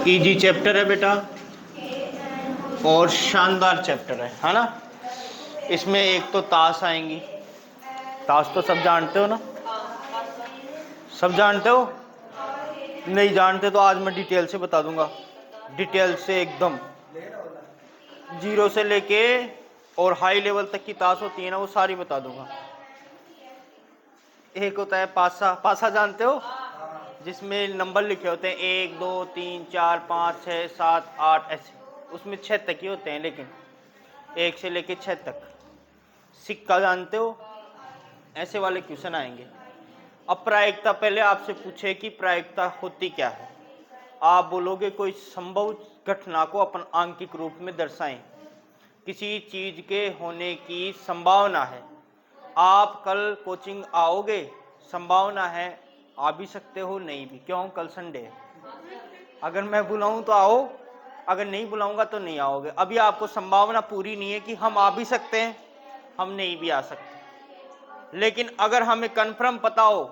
Easy chapter है बेटा और शानदार चैप्टर है ना। इसमें एक तो ताश आएंगी, ताश तो सब जानते हो ना, सब जानते हो? नहीं जानते तो आज मैं डिटेल से बता दूंगा, डिटेल से एकदम जीरो से लेके और हाई लेवल तक की ताश होती है ना, वो सारी बता दूंगा। एक होता है पासा, पासा जानते हो? जिसमें नंबर लिखे होते हैं 1 2 3 4 5 6 7 8 ऐसे, उसमें 6 तक ही होते हैं, लेकिन 1 से लेके 6 तक। सिक्का जानते हो? ऐसे वाले क्वेश्चन आएंगे। अब प्रायिकता पहले आपसे पूछे कि प्रायिकता होती क्या है, आप बोलोगे कोई संभव घटना को अपन आंकिक रूप में दर्शाएं, किसी चीज के होने की संभावना है। आप कल कोचिंग आओगे? संभावना है, आ भी सकते हो, नहीं भी। क्यों? कल संडे है। अगर मैं बुलाऊं तो आओ, अगर नहीं बुलाऊंगा तो नहीं आओगे। अभी आपको संभावना पूरी नहीं है कि हम आ भी सकते हैं, हम नहीं भी आ सकते। लेकिन अगर हमें कन्फर्म पता हो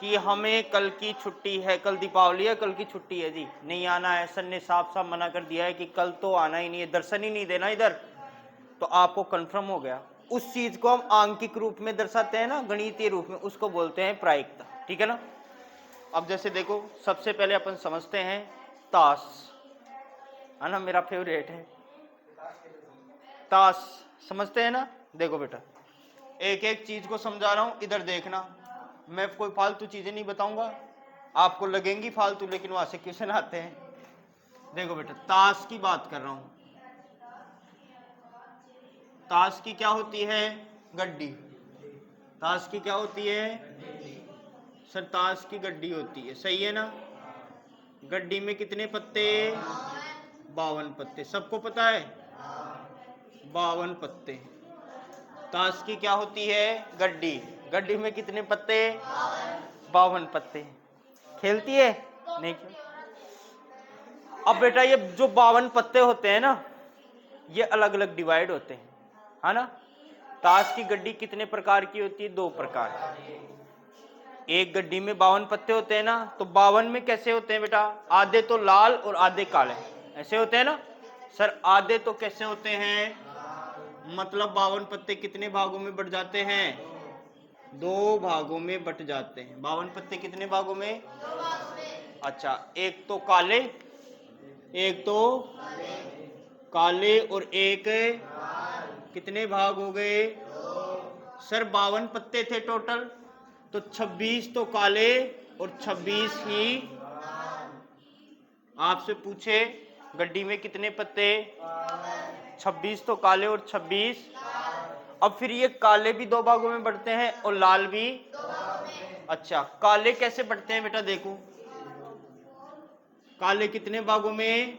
कि हमें कल की छुट्टी है, कल दीपावली है, कल की छुट्टी है जी, नहीं आना है, सर ने साफ साफ मना कर दिया है कि कल तो आना ही नहीं है, दर्शन ही नहीं देना इधर, तो आपको कन्फर्म हो गया। उस चीज को हम आंकिक रूप में दर्शाते हैं ना, गणितीय रूप में, उसको बोलते हैं प्रायिकता। ठीक है ना। अब जैसे देखो, सबसे पहले अपन समझते हैं ताश, है ना, मेरा फेवरेट है ताश, समझते हैं ना। देखो बेटा, एक एक चीज को समझा रहा हूं, इधर देखना। मैं कोई फालतू चीजें नहीं बताऊंगा, आपको लगेंगी फालतू, लेकिन वहां से क्वेश्चन आते हैं। देखो बेटा, ताश की बात कर रहा हूं। ताश की क्या होती है? गड्डी। ताश की क्या होती है सर? ताश की गड्डी होती है, सही है ना। गड्डी में कितने पत्ते? 52 पत्ते। सबको पता है 52 पत्ते। ताश की क्या होती है? गड्डी। गड्डी में कितने पत्ते? 52 पत्ते। खेलती है? नहीं खेल। अब बेटा, ये जो 52 पत्ते होते हैं ना, ये अलग अलग डिवाइड होते हैं, है ना। ताश की गड्डी कितने प्रकार की होती है? 2 प्रकार। एक गड्डी में 52 पत्ते होते हैं ना, तो 52 में कैसे होते हैं बेटा? आधे तो लाल और आधे काले, ऐसे होते हैं ना। सर आधे तो कैसे होते हैं? मतलब 52 पत्ते कितने भागों में बट जाते हैं? 2 भागों में बट जाते हैं। 52 पत्ते कितने भागों में? 2 भागों में। अच्छा, एक तो काले, एक तो काले और एक कितने भाग हो गए? 2। सर 52 पत्ते थे टोटल, तो 26 तो काले और 26 ही। आपसे पूछे गड्डी में कितने पत्ते? 26 तो काले और 26। अब फिर ये काले भी 2 भागों में बढ़ते हैं और लाल भी 2 भागों में। अच्छा, काले कैसे बढ़ते हैं बेटा? देखो, काले कितने भागों में?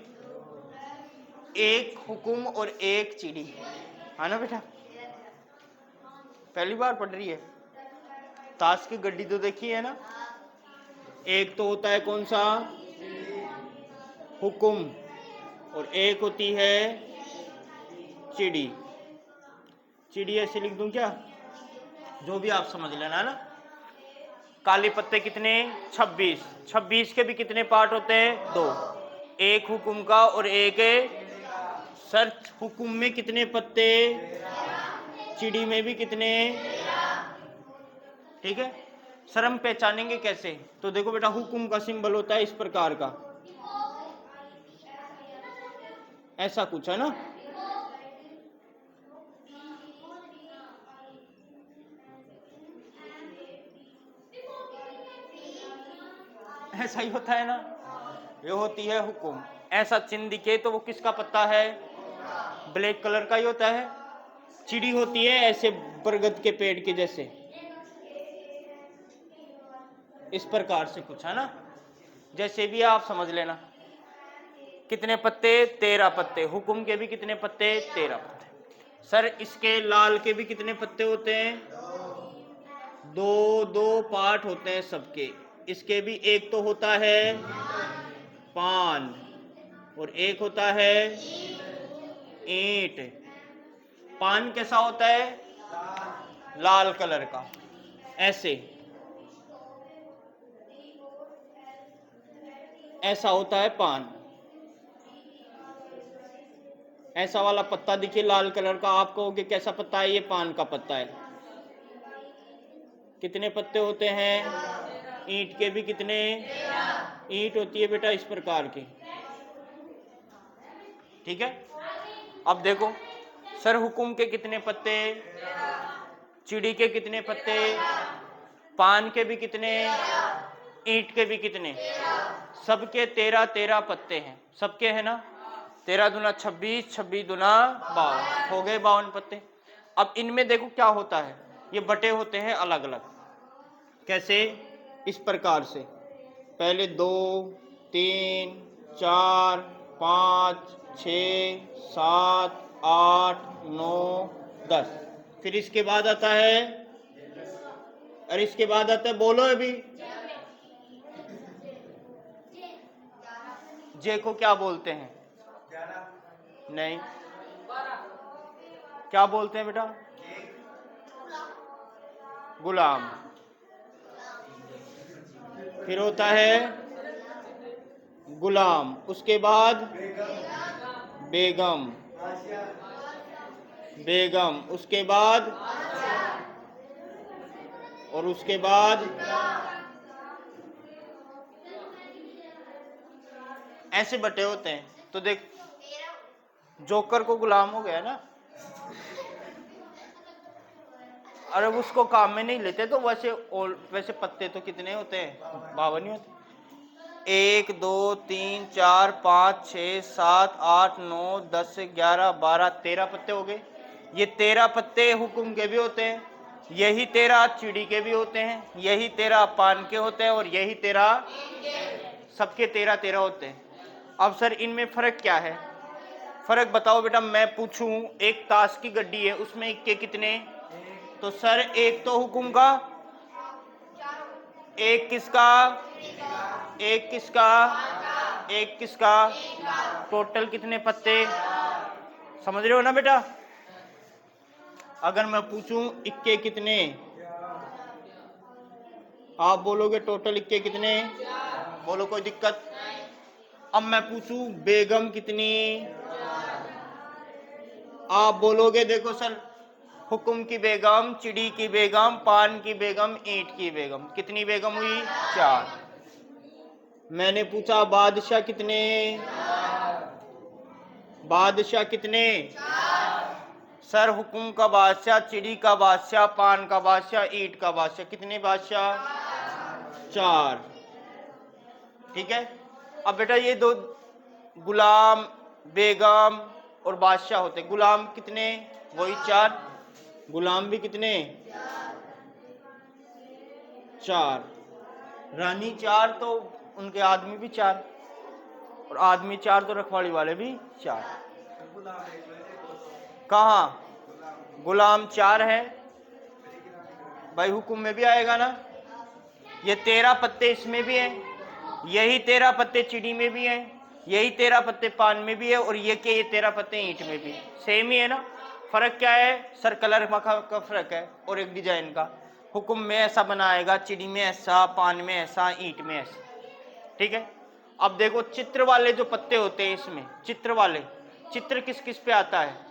एक हुकुम और एक चिड़ी, है ना बेटा। पहली बार पढ़ रही है? ताश की गड्डी तो देखी है ना। एक तो होता है कौन सा? हुकुम, और एक होती है चिड़ी। चिड़ी ऐसे लिख दूं क्या? जो भी आप समझ लेना, है ना। काले पत्ते कितने? 26। 26 के भी कितने पार्ट होते हैं? 2। एक हुकुम का और एक सर हुकुम में कितने पत्ते? चिड़ी में भी कितने? ठीक है। सर हम पहचानेंगे कैसे? तो देखो बेटा, हुकुम का सिंबल होता है इस प्रकार का, ऐसा कुछ, है ना। ऐसा ही होता है ना, ये होती है हुकुम। ऐसा चिन्ह दिखे तो वो किसका पत्ता है? ब्लैक कलर का ही होता है। चिड़ी होती है ऐसे बरगद के पेड़ के जैसे, इस प्रकार से कुछ, है ना। जैसे भी आप समझ लेना। कितने पत्ते? 13 पत्ते। हुकुम के भी कितने पत्ते? 13 पत्ते। सर इसके लाल के भी कितने पत्ते होते हैं? 2 पार्ट होते हैं सबके। इसके भी एक तो होता है पान और एक होता है ईंट। पान कैसा होता है? लाल कलर का, ऐसे, ऐसा होता है पान। ऐसा वाला पत्ता दिखे लाल कलर का, आप कहोगे कैसा पत्ता है? ये पान का पत्ता है। कितने पत्ते होते हैं? ईंट के भी कितने? ईंट होती है बेटा इस प्रकार की। ठीक है, अब देखो सर हुकुम के कितने पत्ते, चिड़ी के कितने पत्ते, पान के भी कितने, ईंट के भी कितने? सबके 13-13 पत्ते हैं, सबके है ना। 13 दूना 26, 26 दूना 52, हो गए 52 पत्ते। अब इनमें देखो क्या होता है, ये बटे होते हैं अलग अलग। कैसे? इस प्रकार से, पहले 2, 3, 4, 5, 6, 7, 8, 9, 10, फिर इसके बाद आता है, और इसके बाद आता है, बोलो अभी, जे को क्या बोलते हैं? नहीं, क्या बोलते हैं बेटा? गुलाम। फिर होता है गुलाम, उसके बाद बेगम, बेगम, उसके बाद, और उसके बाद ऐसे बटे होते हैं। तो देख जोकर को गुलाम हो गया ना, अरे उसको काम में नहीं लेते तो वैसे पत्ते तो कितने होते हैं? 52 ही होते। 1, 2, 3, 4, 5, 6, 7, 8, 9, 10, 11, 12, 13 पत्ते हो गए। ये 13 पत्ते हुकुम के भी होते हैं, यही 13 चिड़ी के भी होते हैं, यही 13 पान के होते हैं, और यही 13 सबके 13-13 होते हैं। अब सर इनमें फर्क क्या है? फर्क बताओ बेटा। मैं पूछूं एक ताश की गड्डी है, उसमें इक्के कितने? तो सर एक तो हुकुम का, एक किसका, एक किसका, एक किसका, टोटल कितने पत्ते? समझ रहे हो ना बेटा? अगर मैं पूछूं इक्के कितने, आप बोलोगे टोटल इक्के कितने, बोलो कोई दिक्कत। अब मैं पूछूं बेगम कितनी, आप बोलोगे देखो सर हुकुम की बेगम, चिड़ी की बेगम, पान की बेगम, ईंट की बेगम, कितनी बेगम हुई? 4। मैंने पूछा बादशाह कितने, बादशाह कितने? सर हुकुम का बादशाह, चिड़ी का बादशाह, पान का बादशाह, ईंट का बादशाह, कितने बादशाह? 4। ठीक है, अब बेटा ये दो गुलाम, बेगम और बादशाह होते। गुलाम कितने? वही 4। गुलाम भी कितने? 4। रानी 4, तो उनके आदमी भी 4, और आदमी 4 तो रखवाली वाले भी 4। कहाँ? गुलाम 4 है भाई, हुकुम में भी आएगा ना। ये 13 पत्ते इसमें भी हैं, यही 13 पत्ते चिड़ी में भी हैं, यही 13 पत्ते पान में भी है, और ये 13 पत्ते ईंट में भी। सेम ही है ना। फर्क क्या है? सर कलर का फर्क है, और एक डिजाइन का। हुकुम में ऐसा बनाएगा, चिड़ी में ऐसा, पान में ऐसा, ईंट में ऐसा। ठीक है, अब देखो चित्र वाले जो पत्ते होते हैं इसमें, चित्र वाले, चित्र किस किस पे आता है?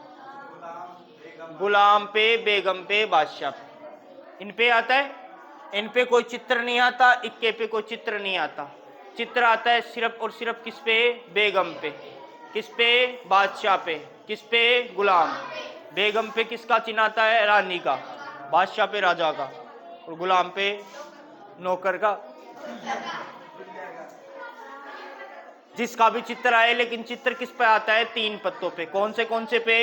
गुलाम पे, बेगम पे, बादशाह पे, इन पे आता है। इन पे कोई चित्र नहीं आता, इक्के पे कोई चित्र नहीं आता। चित्र आता है सिर्फ और सिर्फ किस पे? बेगम पे। किस पे? बादशाह पे। किस पे? गुलाम। बेगम पे किसका चिन्ह आता है? रानी का। बादशाह पे राजा का, और गुलाम पे नौकर का। जिसका भी चित्र आए, लेकिन चित्र किस पे आता है? 3 पत्तों पे। कौन से पे?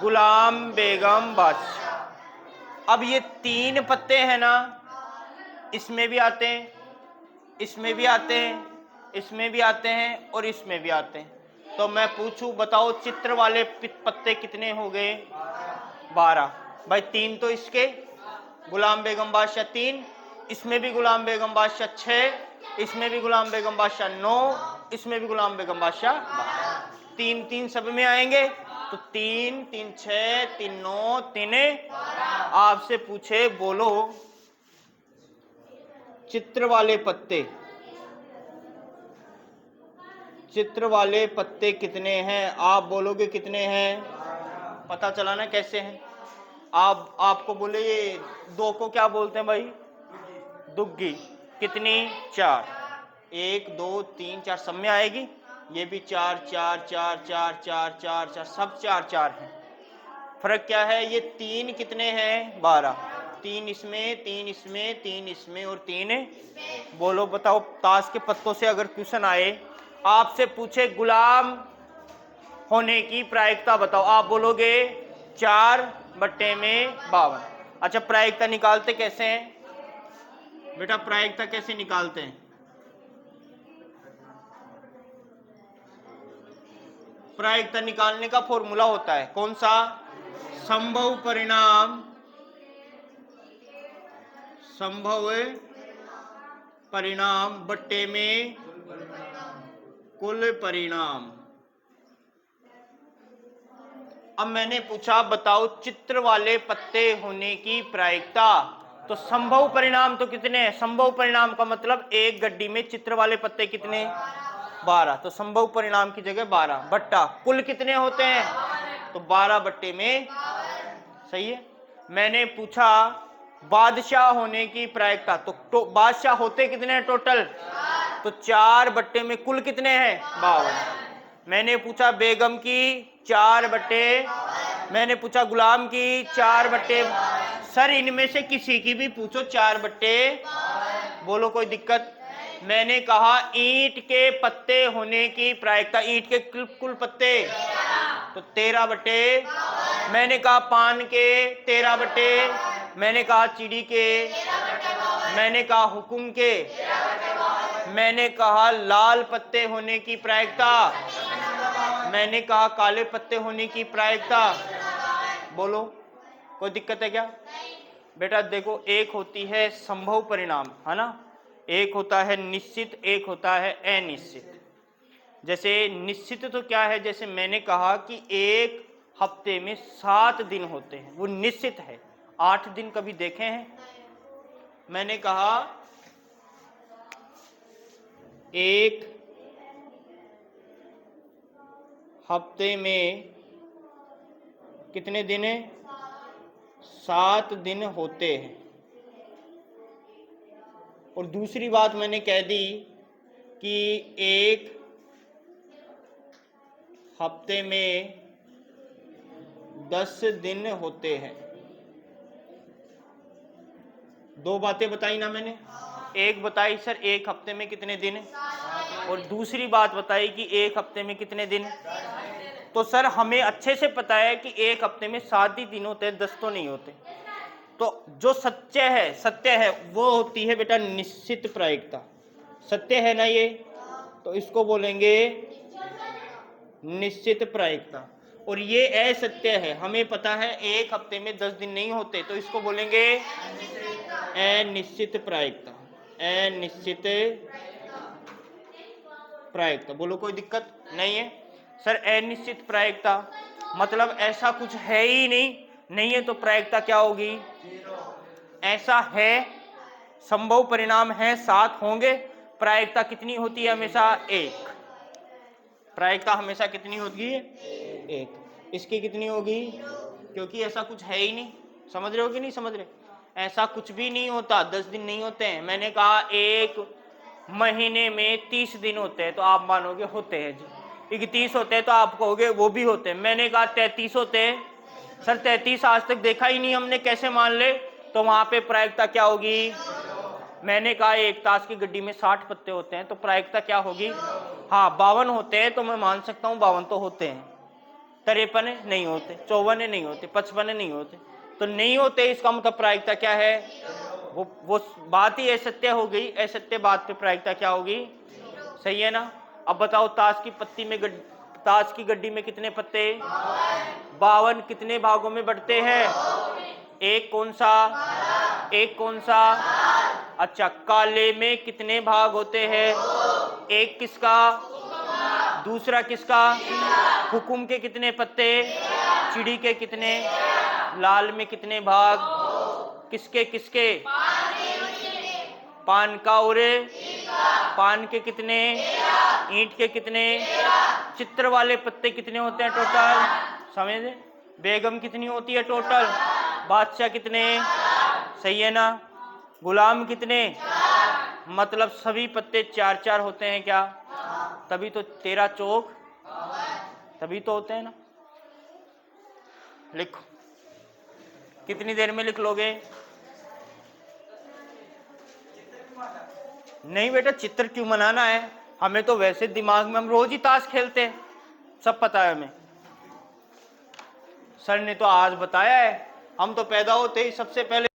गुलाम, बेगम, बादशाह। अब ये 3 पत्ते हैं ना, इसमें भी आते हैं, इसमें भी आते हैं, इसमें भी आते हैं, और इसमें भी आते हैं। तो मैं पूछूं बताओ चित्र वाले पत्ते कितने हो गए? 12। भाई 3 तो इसके, गुलाम बेगम बादशाह 3, इसमें भी गुलाम बेगम बादशाह 6, इसमें भी गुलाम बेगम बादशाह 9, इसमें भी गुलाम बेगम बादशाह 3 3 सब में आएंगे। तो 3 3 6 3 9 3। आपसे पूछे बोलो चित्र वाले पत्ते, चित्र वाले पत्ते कितने हैं? आप बोलोगे कितने हैं? पता चला ना कैसे हैं? आपको बोले ये 2 को क्या बोलते हैं भाई? दुग्गी। कितनी? 4। 1 2 3 4 सब में आएगी। ये भी 4 4 4 4 4 4 4 सब 4 4 हैं। फर्क क्या है? ये 3 कितने हैं? 12। 3 इसमें, 3 इसमें, 3 इसमें और 3 बोलो बताओ, ताश के पत्तों से अगर क्वेश्चन आए, आपसे पूछे गुलाम होने की प्रायिकता बताओ, आप बोलोगे 4/52। अच्छा, प्रायिकता निकालते कैसे हैं बेटा? प्रायिकता कैसे निकालते हैं? प्रायिकता निकालने का फॉर्मूला होता है कौन सा? संभव परिणाम, संभव परिणाम बट्टे में कुल परिणाम। अब मैंने पूछा बताओ चित्र वाले पत्ते होने की प्रायिकता, तो संभव परिणाम तो कितने हैं? संभव परिणाम का मतलब एक गड्डी में चित्र वाले पत्ते कितने? 12। तो संभव परिणाम की जगह 12 बट्टा कुल कितने होते हैं? तो 12 बट्टे में। सही है। मैंने पूछा बादशाह होने की प्रायिकता, तो बादशाह होते कितने हैं टोटल? तो 4 बट्टे में कुल कितने हैं? 52। मैंने पूछा बेगम की 4 बट्टे, मैंने पूछा गुलाम की 4 बट्टे। सर इनमें से किसी की भी पूछो 4 बट्टे, बोलो कोई दिक्कत? मैंने कहा ईंट के पत्ते होने की प्रायिकता, ईंट के कुल पत्ते तो 13 बट्टे। मैंने कहा पान के 13 बट्टे, मैंने कहा चिड़ी के, मैंने कहा हुकुम के, मैंने कहा लाल पत्ते होने की प्रायिकता, मैंने कहा काले पत्ते होने की प्रायिकता। बोलो कोई दिक्कत है क्या? बेटा देखो, एक होती है संभव परिणाम, है ना, एक होता है निश्चित, एक होता है अनिश्चित। जैसे निश्चित तो क्या है? जैसे मैंने कहा कि एक हफ्ते में 7 दिन होते हैं, वो निश्चित है। 8 दिन कभी देखे हैं? मैंने कहा एक हफ्ते में कितने दिन है? 7 दिन होते हैं। और दूसरी बात मैंने कह दी कि एक हफ्ते में 10 दिन होते हैं। 2 बातें बताई ना मैंने। एक बताई सर एक हफ्ते में कितने दिन, और दूसरी बात बताई कि एक हफ्ते में कितने दिन। तो सर हमें अच्छे से पता है कि एक हफ्ते में 7 ही दिन होते हैं, 10 तो नहीं होते। तो जो सत्य है वो होती है बेटा निश्चित प्रायिकता। सत्य है ना ये, तो इसको बोलेंगे निश्चित प्रायिकता। और ये असत्य है, हमें पता है एक हफ्ते में 10 दिन नहीं होते, तो इसको बोलेंगे अनिश्चित प्रायिकता। अनिश्चित प्रायिकता। बोलो कोई दिक्कत नहीं है? सर अनिश्चित प्रायिकता मतलब ऐसा कुछ है ही नहीं है, तो प्रायिकता क्या होगी? ऐसा है, संभव परिणाम है 7 होंगे, प्रायिकता कितनी होती है? हमेशा 1। प्रायिकता हमेशा कितनी होगी? 1। इसकी कितनी होगी? क्योंकि ऐसा कुछ है ही नहीं। समझ रहे हो कि नहीं समझ रहे? ऐसा कुछ भी नहीं होता, 10 दिन नहीं होते हैं। मैंने कहा एक महीने में 30 दिन होते हैं, तो आप मानोगे होते हैं जी। 31 होते हैं तो आप कहोगे वो भी होते हैं। मैंने कहा 33 होते हैं, सर 33 आज तक देखा ही नहीं हमने, कैसे मान ले? तो वहां पे प्रायिकता क्या होगी? मैंने कहा एक ताश की गड्डी में 60 पत्ते होते हैं, तो प्रायिकता क्या होगी? हाँ 52 होते हैं, तो मैं मान सकता हूँ 52 तो होते हैं। 53 नहीं होते, 54 नहीं होते, 55 नहीं होते, तो नहीं होते इसका मतलब प्रायिकता क्या है? वो बात ही असत्य हो गई। असत्य बात पे प्रायिकता क्या होगी? सही है ना? अब बताओ ताश की पत्ती में ताश की गड्डी में कितने पत्ते? 52 कितने भागों में बढ़ते हैं? एक कौन सा? एक कौन सा? अच्छा, काले में कितने भाग होते हैं? एक किसका? दूसरा किसका? हुकुम के कितने पत्ते? चिड़ी के कितने? लाल में कितने भाग? किसके किसके? पान का और पान के कितने, ईंट के कितने, चित्र वाले पत्ते कितने होते हैं टोटल, समझे। बेगम कितनी होती है टोटल, बादशाह कितने, सही है ना। गुलाम कितने, मतलब सभी पत्ते 4-4 होते हैं क्या, तभी तो 13 चौक, तभी तो होते हैं ना। लिखो, कितनी देर में लिख लोगे। नहीं बेटा, चित्र क्यों बनाना है, हमें तो वैसे दिमाग में, हम रोज ही ताश खेलते हैं, सब पता है हमें। सर ने तो आज बताया है, हम तो पैदा होते ही सबसे पहले